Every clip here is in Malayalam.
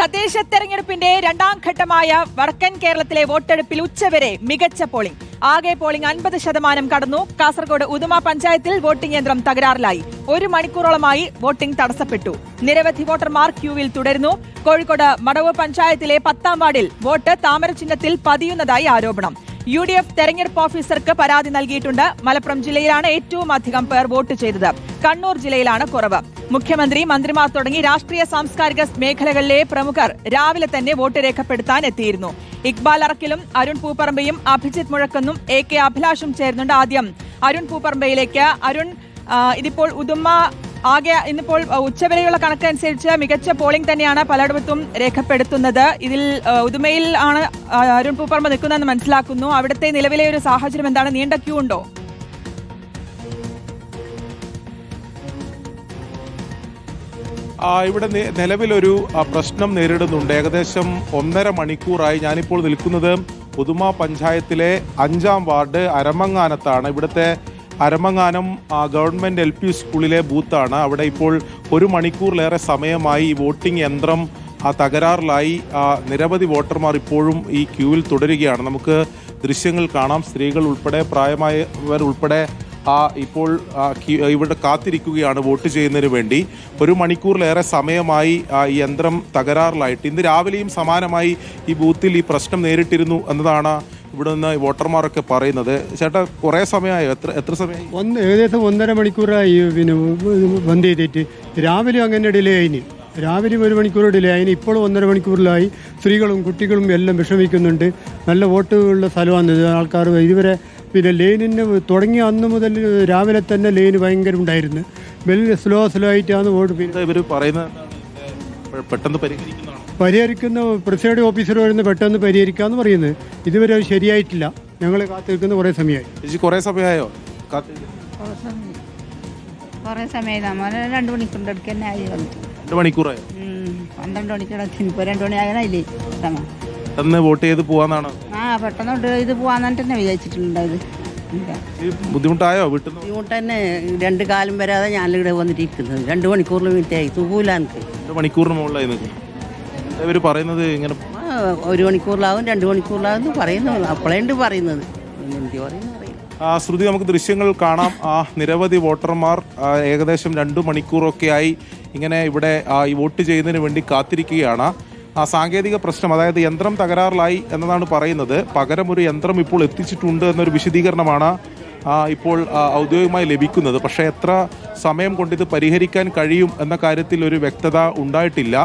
തദ്ദേശ തെരഞ്ഞെടുപ്പിന്റെ രണ്ടാം ഘട്ടമായ വടക്കൻ കേരളത്തിലെ വോട്ടെടുപ്പിൽ ഉച്ചവരെ മികച്ച പോളിംഗ്. ആകെ പോളിംഗ് 50% കടന്നു. കാസർഗോഡ് ഉദുമ പഞ്ചായത്തിൽ വോട്ടിംഗ് യന്ത്രം തകരാറിലായി. 1 മണിക്കൂറോളമായി വോട്ടിംഗ് തടസ്സപ്പെട്ടു. നിരവധി വോട്ടർമാർ ക്യൂവിൽ തുടരുന്നു. കോഴിക്കോട് മടവൂർ പഞ്ചായത്തിലെ 10ാം വാർഡിൽ വോട്ട് താമര ചിഹ്നത്തിൽ പതിയുന്നതായി ആരോപണം. UDF തെരഞ്ഞെടുപ്പ് ഓഫീസർക്ക് പരാതി നൽകിയിട്ടുണ്ട്. മലപ്പുറം ജില്ലയിലാണ് ഏറ്റവും അധികം പേർ വോട്ട് ചെയ്തത്. കണ്ണൂർ ജില്ലയിലാണ് കുറവ്. മുഖ്യമന്ത്രി, മന്ത്രിമാർ തുടങ്ങി രാഷ്ട്രീയ സാംസ്കാരിക മേഖലകളിലെ പ്രമുഖർ രാവിലെ തന്നെ വോട്ട് രേഖപ്പെടുത്താൻ എത്തിയിരുന്നു. ഇക്ബാൽ അറക്കിലും അരുൺ പൂപ്പറമ്പയും അഭിജിത്ത് മുഴക്കുന്നും AK അഭിലാഷും ചേർന്നുണ്ട്. ആദ്യം അരുൺ പൂപ്പറമ്പയിലേക്ക്. അരുൺ, ഇതിപ്പോൾ ഉദുമ ആകെ ഇന്നിപ്പോൾ ഉച്ചവരെയുള്ള കണക്കനുസരിച്ച് മികച്ച പോളിംഗ് തന്നെയാണ് പലയിടത്തും രേഖപ്പെടുത്തുന്നത്. ഇതിൽ ഉദുമയിൽ ആണ് അരുൺ പൂപ്പറമ്പ് നിൽക്കുന്നതെന്ന് മനസ്സിലാക്കുന്നു. അവിടുത്തെ നിലവിലെ ഒരു സാഹചര്യം എന്താണ്? നീണ്ട ക്യൂ ഉണ്ടോ? ഇവിടെ നിലവിലൊരു പ്രശ്നം നേരിടുന്നുണ്ട്. ഏകദേശം 1.5 മണിക്കൂറായി ഞാനിപ്പോൾ നിൽക്കുന്നത് ഉദുമ പഞ്ചായത്തിലെ 5ാം വാർഡ് അരമങ്ങാനത്താണ്. ഇവിടുത്തെ അരമങ്ങാനം ഗവൺമെൻറ് LP സ്കൂളിലെ ബൂത്താണ്. അവിടെ ഇപ്പോൾ 1 മണിക്കൂറിലേറെ സമയമായി ഈ വോട്ടിംഗ് യന്ത്രം തകരാറിലായി. നിരവധി വോട്ടർമാർ ഇപ്പോഴും ഈ ക്യൂവിൽ തുടരുകയാണ്. നമുക്ക് ദൃശ്യങ്ങൾ കാണാം. സ്ത്രീകൾ ഉൾപ്പെടെ, പ്രായമായവർ ഉൾപ്പെടെ ഇപ്പോൾ ഇവിടെ കാത്തിരിക്കുകയാണ് വോട്ട് ചെയ്യുന്നതിന് വേണ്ടി. 1 മണിക്കൂറിലേറെ സമയമായി ഈ യന്ത്രം തകരാറിലായിട്ട്. ഇന്ന് രാവിലെയും സമാനമായി ഈ ബൂത്തിൽ ഈ പ്രശ്നം നേരിട്ടിരുന്നു എന്നതാണ് ഇവിടെ നിന്ന് വോട്ടർമാരൊക്കെ പറയുന്നത്. ചേട്ടാ, കുറേ സമയമായോ? എത്ര സമയമായി? ഏകദേശം 1.5 മണിക്കൂറായി. പിന്നെ ബന്ദ് ചെയ്തിട്ട് രാവിലെ അങ്ങനെ ഡിലേ ആയിന്. രാവിലെ 1 മണിക്കൂർ ഡിലേ ആയിന്. ഇപ്പോഴും 1.5 മണിക്കൂറിലായി. സ്ത്രീകളും കുട്ടികളും എല്ലാം വിഷമിക്കുന്നുണ്ട്. നല്ല വോട്ടുള്ള സ്ഥലമാണ്. ആൾക്കാർ ഇതുവരെ പിന്നെ ലൈനിന് തുടങ്ങിയ അന്ന് മുതൽ രാവിലെ തന്നെ ലൈന് ഭയങ്കര ഉണ്ടായിരുന്നു. വലിയ സ്ലോ ആയിട്ടാണ് വോട്ട്. പിന്നെ ഇവർ പറയുന്നത് പെട്ടെന്ന് പരിഹരിക്കുന്ന പ്രിസൈഡിംഗ് ഓഫീസർ വരുന്ന പെട്ടെന്ന് പരിഹരിക്കാന്ന് പറയുന്നത്. ഇതുവരെ അത് ശരിയായിട്ടില്ല. ഞങ്ങൾ കാത്തിരിക്കുന്ന കുറേ സമയമായി. കുറേ സമയമായോ? കുറേ സമയമായി. നമ്മൾ 2 മണിക്കൂറിൻ്റെ അടുത്ത് തന്നെ ആയി വന്നു. 2 മണിക്കൂറായോ? 12 മണിക്കൂടെ ഇപ്പോൾ 2 മണി ആയതായില്ലേ? പെട്ടെന്ന് വോട്ട് ചെയ്ത് പോവാന്നാണ്. പെട്ടെന്ന് ഇത് പോവാന്നാണ് തന്നെ വിചാരിച്ചിട്ടുണ്ടായത്. ബുദ്ധിമുട്ടായോ? വീട്ടിൽ ബുദ്ധിമുട്ട് തന്നെ. 2 കാലം വരാതെ ഞാനിവിടെ വന്നിട്ടിരിക്കുന്നത്. 2 മണിക്കൂറിൽ മിനിറ്റായി. തൂകൂല എനിക്ക്. 2 മണിക്കൂറിന് മുകളിലായി നിൽക്കും. ഇവർ പറയുന്നത് ഇങ്ങനെ 1 മണിക്കൂറിലാവും, 2 മണിക്കൂറിലാവും പറയുന്നു. അപ്പോഴേണ്ട് പറയുന്നത്. എന്ത് പറയുന്നു അറിയില്ല. ശ്രുതി, നമുക്ക് ദൃശ്യങ്ങൾ കാണാം. നിരവധി വോട്ടർമാർ ഏകദേശം 2 മണിക്കൂറൊക്കെയായി ഇങ്ങനെ ഇവിടെ ഈ വോട്ട് ചെയ്യുന്നതിന് വേണ്ടി കാത്തിരിക്കുകയാണ്. സാങ്കേതിക പ്രശ്നം, അതായത് യന്ത്രം തകരാറിലായി എന്നതാണ് പറയുന്നത്. പകരം ഒരു യന്ത്രം ഇപ്പോൾ എത്തിച്ചിട്ടുണ്ട് എന്നൊരു വിശദീകരണമാണ് ഇപ്പോൾ ഔദ്യോഗികമായി ലഭിക്കുന്നത്. പക്ഷേ എത്ര സമയം കൊണ്ട് ഇത് പരിഹരിക്കാൻ കഴിയും എന്ന കാര്യത്തിൽ ഒരു വ്യക്തത ഉണ്ടായിട്ടില്ല.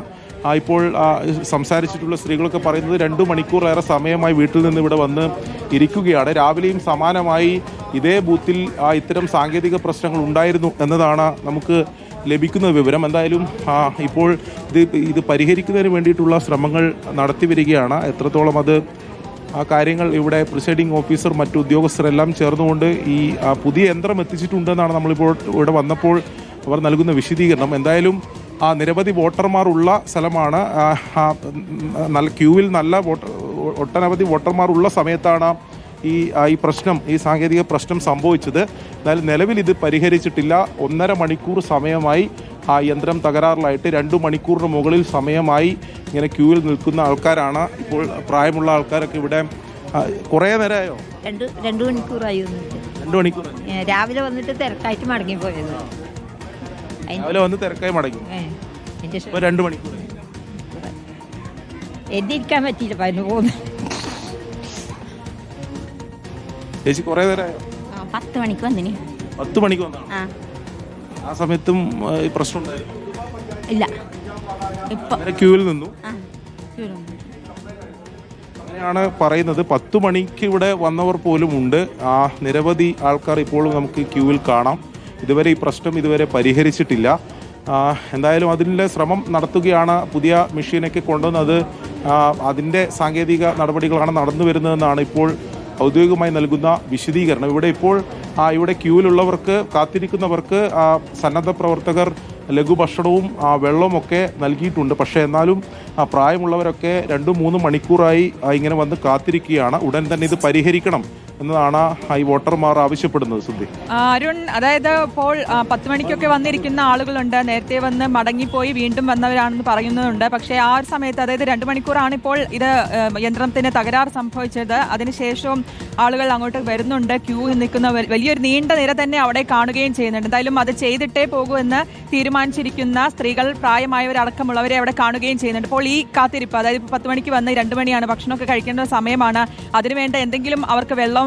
ഇപ്പോൾ സംസാരിച്ചിട്ടുള്ള സ്ത്രീകളൊക്കെ പറയുന്നത് 2 മണിക്കൂറേറെ സമയമായി വീട്ടിൽ നിന്ന് ഇവിടെ വന്ന് ഇരിക്കുകയാണ്. രാവിലെയും സമാനമായി ഇതേ ബൂത്തിൽ ഇത്തരം സാങ്കേതിക പ്രശ്നങ്ങൾ ഉണ്ടായിരുന്നു എന്നതാണ് നമുക്ക് ലഭിക്കുന്ന വിവരം. എന്തായാലും ഇപ്പോൾ ഇത് പരിഹരിക്കുന്നതിന് വേണ്ടിയിട്ടുള്ള ശ്രമങ്ങൾ നടത്തി വരികയാണ്. എത്രത്തോളം അത് കാര്യങ്ങൾ ഇവിടെ പ്രിസൈഡിംഗ് ഓഫീസർ, മറ്റു ഉദ്യോഗസ്ഥരെല്ലാം ചേർന്നുകൊണ്ട് ഈ പുതിയ യന്ത്രം എത്തിച്ചിട്ടുണ്ടെന്നാണ് നമ്മളിപ്പോൾ ഇവിടെ വന്നപ്പോൾ അവർ നൽകുന്ന വിശദീകരണം. എന്തായാലും നിരവധി വോട്ടർമാർ ഉള്ള സ്ഥലമാണ്. നല്ല ക്യൂവിൽ ഒട്ടനവധി വോട്ടർമാർ ഉള്ള സമയത്താണ് ഈ പ്രശ്നം, ഈ സാങ്കേതിക പ്രശ്നം സംഭവിച്ചത്. എന്നാൽ നിലവിൽ ഇത് പരിഹരിച്ചിട്ടില്ല. 1.5 മണിക്കൂർ സമയമായി യന്ത്രം തകരാറിലായിട്ട്. 2 മണിക്കൂറിന് മുകളിൽ സമയമായി ഇങ്ങനെ ക്യൂവിൽ നിൽക്കുന്ന ആൾക്കാരാണ്. ഇപ്പോൾ പ്രായമുള്ള ആൾക്കാരൊക്കെ ഇവിടെ. കുറേ നേരമായോ? 2 മണിക്കൂറായി. 2 മണിക്കൂർ രാവിലെ വന്നിട്ട് തിരക്കായിട്ട് മടങ്ങി പോയത്. രാവിലെ വന്ന് തിരക്കായി മടങ്ങി. 2 മണിക്കൂർ എതിരിക്കാൻ പറ്റിയില്ല. 15 പോകുന്നു. ചേച്ചി കുറേ നേരമായോ? 10 മണിക്ക് വന്നിനി. 10 മണിക്ക് വന്നാണ്. ആ സമയത്തും ഈ പ്രശ്നം ഉണ്ടായിരുന്നു? ഇല്ല. ഇപ്പൊ ക്യൂവിൽ നിന്നു അങ്ങനെയാണ് പറയുന്നത്. 10 മണിക്ക് ഇവിടെ വന്നവർ പോലും ഉണ്ട്. നിരവധി ആൾക്കാർ ഇപ്പോഴും നമുക്ക് ക്യൂവിൽ കാണാം. ഇതുവരെ ഈ പ്രശ്നം പരിഹരിച്ചിട്ടില്ല. എന്തായാലും അതിൻ്റെ ശ്രമം നടത്തുകയാണ്. പുതിയ മെഷീനൊക്കെ കൊണ്ടുവന്നത് അതിൻ്റെ സാങ്കേതിക നടപടികളാണ് നടന്നു വരുന്നതെന്നാണ് ഇപ്പോൾ ഔദ്യോഗികമായി നൽകുന്ന വിശദീകരണം. ഇവിടെ ക്യൂവിലുള്ളവർക്ക്, കാത്തിരിക്കുന്നവർക്ക് സന്നദ്ധ പ്രവർത്തകർ ലഘുഭക്ഷണവും വെള്ളവുമൊക്കെ നൽകിയിട്ടുണ്ട്. പക്ഷേ എന്നാലും പ്രായമുള്ളവരൊക്കെ 2-3 മണിക്കൂറായി ഇങ്ങനെ വന്ന് കാത്തിരിക്കുകയാണ്. ഉടൻ തന്നെ ഇത് പരിഹരിക്കണം എന്നതാണ് ഈ വോട്ടർമാർ ആവശ്യപ്പെടുന്നത്. സുധി, അരുൺ, അതായത് ഇപ്പോൾ 10 മണിക്കൊക്കെ വന്നിരിക്കുന്ന ആളുകളുണ്ട്, നേരത്തെ വന്ന് മടങ്ങിപ്പോയി വീണ്ടും വന്നവരാണെന്ന് പറയുന്നുണ്ട്. പക്ഷേ ആ ഒരു സമയത്ത്, അതായത് 2 മണിക്കൂറാണ് ഇപ്പോൾ ഇത് യന്ത്രത്തിന് തകരാറ് സംഭവിച്ചത്. അതിനുശേഷവും ആളുകൾ അങ്ങോട്ട് വരുന്നുണ്ട്, ക്യൂ നിൽക്കുന്ന വലിയൊരു നീണ്ട നിര തന്നെ അവിടെ കാണുകയും ചെയ്യുന്നുണ്ട്. എന്തായാലും അത് ചെയ്തിട്ടേ പോകൂ എന്ന് തീരുമാനിച്ചിരിക്കുന്ന സ്ത്രീകൾ, പ്രായമായവരടക്കമുള്ളവരെ അവിടെ കാണുകയും ചെയ്യുന്നുണ്ട്. ഇപ്പോൾ ഈ കാത്തിരിപ്പ്, അതായത് ഇപ്പോൾ 10 മണിക്ക് വന്ന് 2 മണിയാണ്, ഭക്ഷണമൊക്കെ കഴിക്കേണ്ട സമയമാണ്. അതിനുവേണ്ട എന്തെങ്കിലും അവർക്ക് വെള്ളം,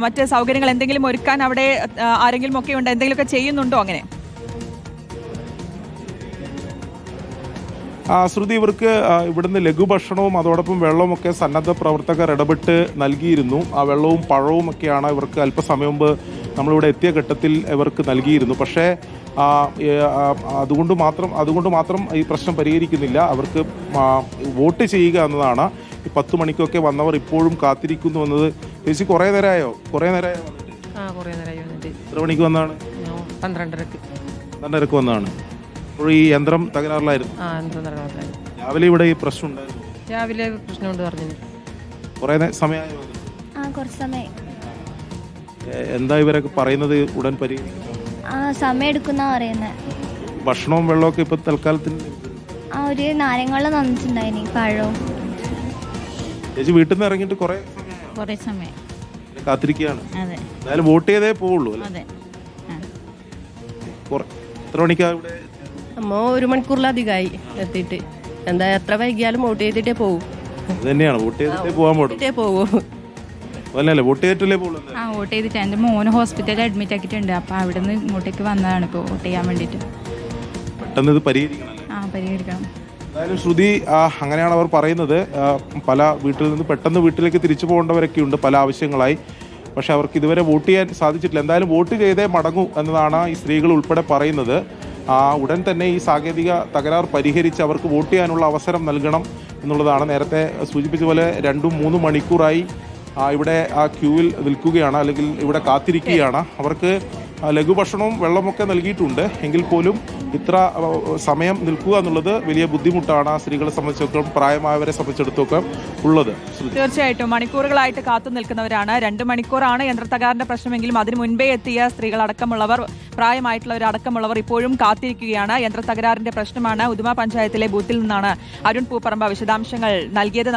മറ്റ് സൗകര്യങ്ങൾ എന്തെങ്കിലും ഒരുക്കാൻ അവിടെ ആരെങ്കിലും ഒക്കെ ഉണ്ട്, എന്തെങ്കിലുമൊക്കെ ചെയ്യുന്നുണ്ടോ? അങ്ങനെ ശ്രുതി, ഇവർക്ക് ഇവിടുന്ന് ലഘുഭക്ഷണവും അതോടൊപ്പം വെള്ളവും ഒക്കെ സന്നദ്ധ പ്രവർത്തകർ ഇടപെട്ട് നൽകിയിരുന്നു. ആ വെള്ളവും പഴവും ഒക്കെയാണ് ഇവർക്ക് അല്പസമയം മുമ്പ് നമ്മളിവിടെ എത്തിയ ഘട്ടത്തിൽ ഇവർക്ക് നൽകിയിരുന്നു. പക്ഷേ അതുകൊണ്ട് മാത്രം ഈ പ്രശ്നം പരിഹരിക്കുന്നില്ല. അവർക്ക് വോട്ട് ചെയ്യുക എന്നതാണ്. ഈ 10 മണിക്കൊക്കെ വന്നവർ ഇപ്പോഴും കാത്തിരിക്കുന്നു എന്നത്. ചേച്ചി, കുറേ നേരമായോ വന്നിട്ട്? കുറേ നേരമായി വന്നിട്ട്. എത്ര മണിക്ക് വന്നതാണ്? 12:30 വന്നതാണ്. അപ്പോൾ ഈ യന്ത്രം തകരാറിലായിരുന്നു. രാവിലെ ഇവിടെ ഈ പ്രശ്നം ഉണ്ടായിരുന്നു. രാവിലെ പ്രശ്നമുണ്ട് പറഞ്ഞു. കുറേ സമയമായോ? കുറച്ച് സമയം. എന്താ ഇവരൊക്കെ പറയുന്നത്? ഉടൻ പരിഹരിക്കും, സമയം എടുക്കുന്ന പറയുന്നത്. ഭക്ഷണവും വെള്ളമൊക്കെ ഇപ്പൊ തൽക്കാലത്തിന് ഒരു നാരങ്ങളും തന്നിട്ടുണ്ടായിനി, പഴവും. ചേച്ചി വീട്ടിൽ നിന്ന് ഇറങ്ങിയിട്ട് കുറേ സമയം കാത്തിരിക്കുകയാണ്. അതെ, എന്തായാലും വോട്ട് ചെയ്തേ പോവുള്ളൂ അല്ലേ? അതെ. എത്ര മണിക്കാ ഇവിടെ? അമ്മ 1 മണിക്കൂറിലധികമായി എത്തിയിട്ട്. എന്താ എത്ര വൈകിയാലും വോട്ട് ചെയ്തിട്ടേ പോകും. അത് തന്നെയാണ്, വോട്ട് ചെയ്തിട്ടേ പോകാൻ പോകും. അല്ലല്ലേ, വോട്ട് ചെയ്തിട്ടല്ലേ പോകുള്ളൂ? വോട്ട് ചെയ്തിട്ട് എൻ്റെ മോന് ഹോസ്പിറ്റലിൽ അഡ്മിറ്റ് ആക്കിയിട്ടുണ്ട്. അപ്പോൾ അവിടെ നിന്ന് ഇങ്ങോട്ടേക്ക് വന്നതാണ് ഇപ്പോൾ വോട്ട് ചെയ്യാൻ വേണ്ടിയിട്ട്. പെട്ടെന്ന് ഇത് പരിഹരിക്കണം. പരിഹരിക്കണം. എന്തായാലും ശ്രുതി, അങ്ങനെയാണ് അവർ പറയുന്നത്. പല വീട്ടിൽ നിന്ന് പെട്ടെന്ന് വീട്ടിലേക്ക് തിരിച്ചു പോകേണ്ടവരൊക്കെ ഉണ്ട്, പല ആവശ്യങ്ങളായി. പക്ഷെ അവർക്ക് ഇതുവരെ വോട്ട് ചെയ്യാൻ സാധിച്ചിട്ടില്ല. എന്തായാലും വോട്ട് ചെയ്തേ മടങ്ങൂ എന്നതാണ് ഈ സ്ത്രീകൾ ഉൾപ്പെടെ പറയുന്നത്. ഉടൻ തന്നെ ഈ സാങ്കേതിക തകരാർ പരിഹരിച്ച് അവർക്ക് വോട്ട് ചെയ്യാനുള്ള അവസരം നൽകണം എന്നുള്ളതാണ്. നേരത്തെ സൂചിപ്പിച്ച പോലെ 2-3 മണിക്കൂറായി ഇവിടെ ക്യൂവിൽ നിൽക്കുകയാണ്, അല്ലെങ്കിൽ ഇവിടെ കാത്തിരിക്കുകയാണ്. അവർക്ക് ലഘുഭക്ഷണവും വെള്ളമൊക്കെ നൽകിയിട്ടുണ്ട്. എങ്കിൽ പോലും ഇത്ര സമയം നിൽക്കുക എന്നുള്ളത് വലിയ ബുദ്ധിമുട്ടാണ് സ്ത്രീകളെ സംബന്ധിച്ചിടത്തോളം, പ്രായമായവരെ സംബന്ധിച്ചിടത്തോളം ഉള്ളത്. തീർച്ചയായിട്ടും മണിക്കൂറുകളായിട്ട് കാത്തു നിൽക്കുന്നവരാണ്. 2 മണിക്കൂറാണ് യന്ത്രത്തകരാറിന്റെ പ്രശ്നമെങ്കിലും അതിന് മുൻപേ എത്തിയ സ്ത്രീകളടക്കമുള്ളവർ, പ്രായമായിട്ടുള്ളവരടക്കമുള്ളവർ ഇപ്പോഴും കാത്തിരിക്കുകയാണ്. യന്ത്രത്തകരാറിന്റെ പ്രശ്നമാണ്. ഉദുമ പഞ്ചായത്തിലെ ബൂത്തിൽ നിന്നാണ് അരുൺ പൂപ്പറമ്പ വിശദാംശങ്ങൾ നൽകിയത്.